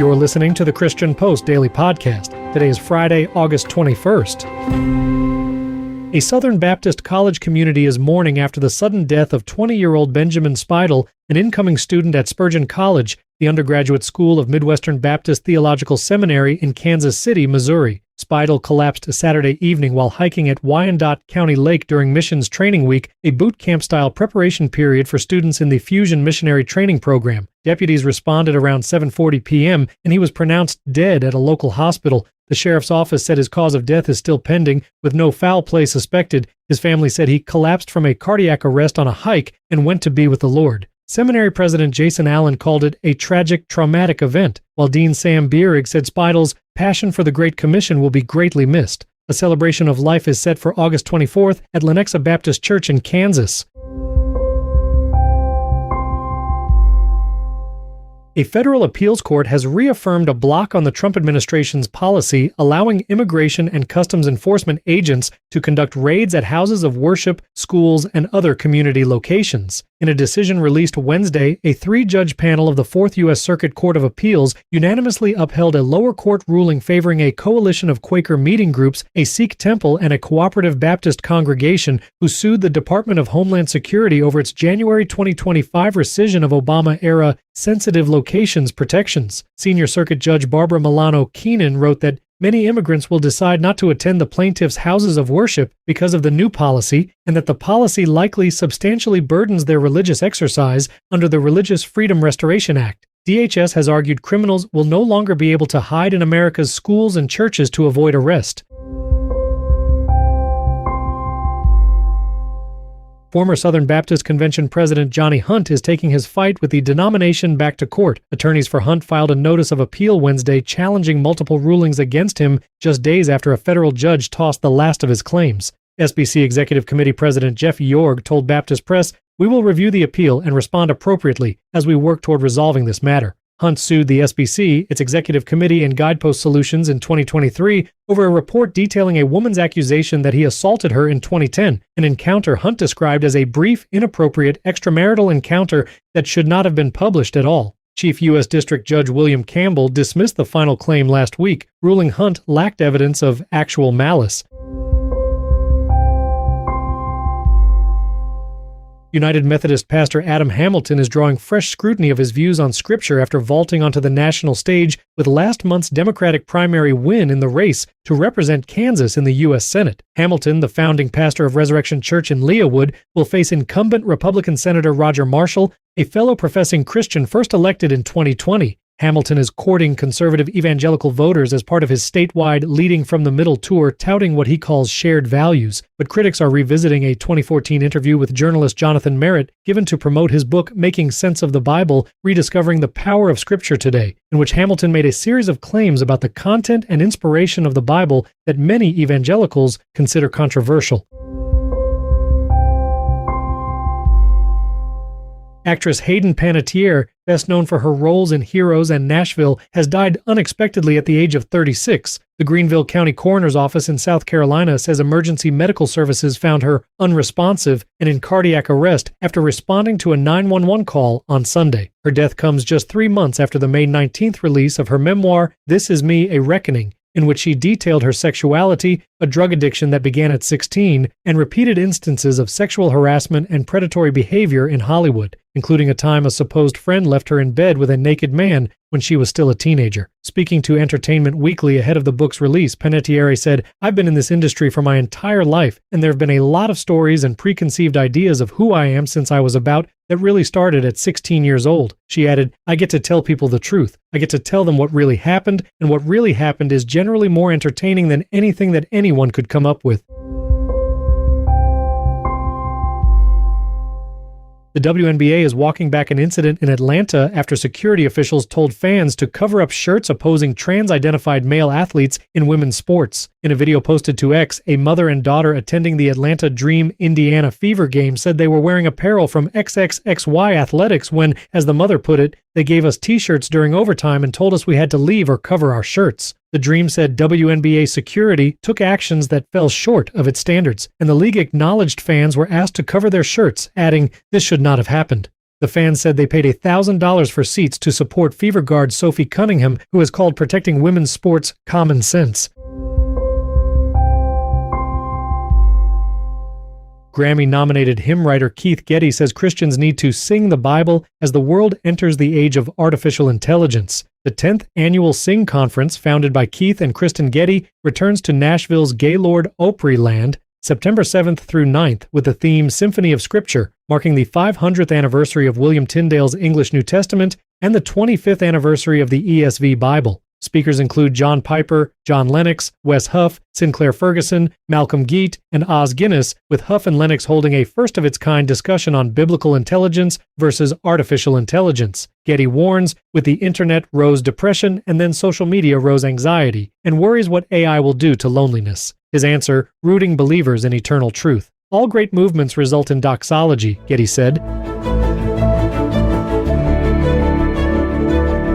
You're listening to the Christian Post Daily Podcast. Today is Friday, August 21st. A Southern Baptist college community is mourning after the sudden death of 20-year-old Benjamin Spidel, an incoming student at Spurgeon College, the undergraduate school of Midwestern Baptist Theological Seminary in Kansas City, Missouri. Spidel collapsed Saturday evening while hiking at Wyandotte County Lake during Missions Training Week, a boot camp-style preparation period for students in the Fusion Missionary Training Program. Deputies responded around 7:40 p.m., and he was pronounced dead at a local hospital. The sheriff's office said his cause of death is still pending, with no foul play suspected. His family said he collapsed from a cardiac arrest on a hike and went to be with the Lord. Seminary President Jason Allen called it a tragic, traumatic event, while Dean Sam Bierig said Spidel's passion for the Great Commission will be greatly missed. A celebration of life is set for August 24th at Lenexa Baptist Church in Kansas. A federal appeals court has reaffirmed a block on the Trump administration's policy allowing immigration and customs enforcement agents to conduct raids at houses of worship, schools, and other community locations. In a decision released Wednesday, a three-judge panel of the Fourth U.S. Circuit Court of Appeals unanimously upheld a lower court ruling favoring a coalition of Quaker meeting groups, a Sikh temple, and a cooperative Baptist congregation who sued the Department of Homeland Security over its January 2025 rescission of Obama-era sensitive locations protections. Senior Circuit Judge Barbara Milano Keenan wrote that many immigrants will decide not to attend the plaintiffs' houses of worship because of the new policy, and that the policy likely substantially burdens their religious exercise under the Religious Freedom Restoration Act. DHS has argued criminals will no longer be able to hide in America's schools and churches to avoid arrest. Former Southern Baptist Convention President Johnny Hunt is taking his fight with the denomination back to court. Attorneys for Hunt filed a notice of appeal Wednesday challenging multiple rulings against him just days after a federal judge tossed the last of his claims. SBC Executive Committee President Jeff Yorg told Baptist Press, "We will review the appeal and respond appropriately as we work toward resolving this matter." Hunt sued the SBC, its executive committee, and Guidepost Solutions in 2023 over a report detailing a woman's accusation that he assaulted her in 2010, an encounter Hunt described as a brief, inappropriate, extramarital encounter that should not have been published at all. Chief U.S. District Judge William Campbell dismissed the final claim last week, ruling Hunt lacked evidence of actual malice. United Methodist pastor Adam Hamilton is drawing fresh scrutiny of his views on Scripture after vaulting onto the national stage with last month's Democratic primary win in the race to represent Kansas in the U.S. Senate. Hamilton, the founding pastor of Resurrection Church in Leawood, will face incumbent Republican Senator Roger Marshall, a fellow professing Christian first elected in 2020. Hamilton is courting conservative evangelical voters as part of his statewide Leading from the Middle tour, touting what he calls shared values. But critics are revisiting a 2014 interview with journalist Jonathan Merritt, given to promote his book Making Sense of the Bible, Rediscovering the Power of Scripture Today, in which Hamilton made a series of claims about the content and inspiration of the Bible that many evangelicals consider controversial. Actress Hayden Panettiere, best known for her roles in Heroes and Nashville, has died unexpectedly at the age of 36. The Greenville County Coroner's Office in South Carolina says emergency medical services found her unresponsive and in cardiac arrest after responding to a 911 call on Sunday. Her death comes just 3 months after the May 19th release of her memoir, This Is Me, A Reckoning, in which she detailed her sexuality, a drug addiction that began at 16, and repeated instances of sexual harassment and predatory behavior in Hollywood, including a time a supposed friend left her in bed with a naked man when she was still a teenager. Speaking to Entertainment Weekly ahead of the book's release, Panettiere said, "I've been in this industry for my entire life, and there have been a lot of stories and preconceived ideas of who I am since I was about that really started at 16 years old." She added, "I get to tell people the truth. I get to tell them what really happened, and what really happened is generally more entertaining than anything that anyone could come up with." The WNBA is walking back an incident in Atlanta after security officials told fans to cover up shirts opposing trans-identified male athletes in women's sports. In a video posted to X, a mother and daughter attending the Atlanta Dream Indiana Fever game said they were wearing apparel from XXXY Athletics when, as the mother put it, "They gave us t-shirts during overtime and told us we had to leave or cover our shirts." The Dream said WNBA security took actions that fell short of its standards, and the league acknowledged fans were asked to cover their shirts, adding, "This should not have happened." The fans said they paid $1,000 for seats to support Fever guard Sophie Cunningham, who has called protecting women's sports common sense. Grammy-nominated hymn writer Keith Getty says Christians need to sing the Bible as the world enters the age of artificial intelligence. The 10th annual Sing Conference, founded by Keith and Kristen Getty, returns to Nashville's Gaylord Opryland September 7th through 9th with the theme Symphony of Scripture, marking the 500th anniversary of William Tyndale's English New Testament and the 25th anniversary of the ESV Bible. Speakers include John Piper, John Lennox, Wes Huff, Sinclair Ferguson, Malcolm Geet, and Os Guinness, with Huff and Lennox holding a first-of-its-kind discussion on biblical intelligence versus artificial intelligence. Getty warns, with the internet rose depression and then social media rose anxiety, and worries what AI will do to loneliness. His answer, rooting believers in eternal truth. All great movements result in doxology, Getty said.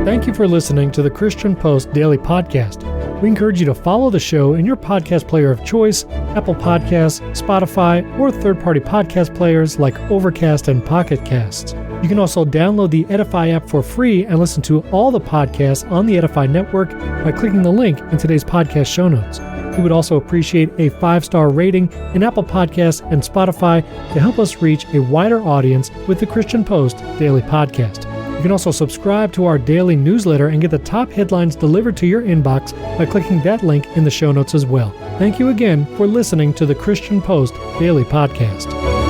Thank you for listening to the Christian Post Daily Podcast. We encourage you to follow the show in your podcast player of choice, Apple Podcasts, Spotify, or third-party podcast players like Overcast and Pocket Casts. You can also download the Edifi app for free and listen to all the podcasts on the Edifi network by clicking the link in today's podcast show notes. We would also appreciate a 5-star rating in Apple Podcasts and Spotify to help us reach a wider audience with the Christian Post Daily Podcast. You can also subscribe to our daily newsletter and get the top headlines delivered to your inbox by clicking that link in the show notes as well. Thank you again for listening to the Christian Post Daily Podcast.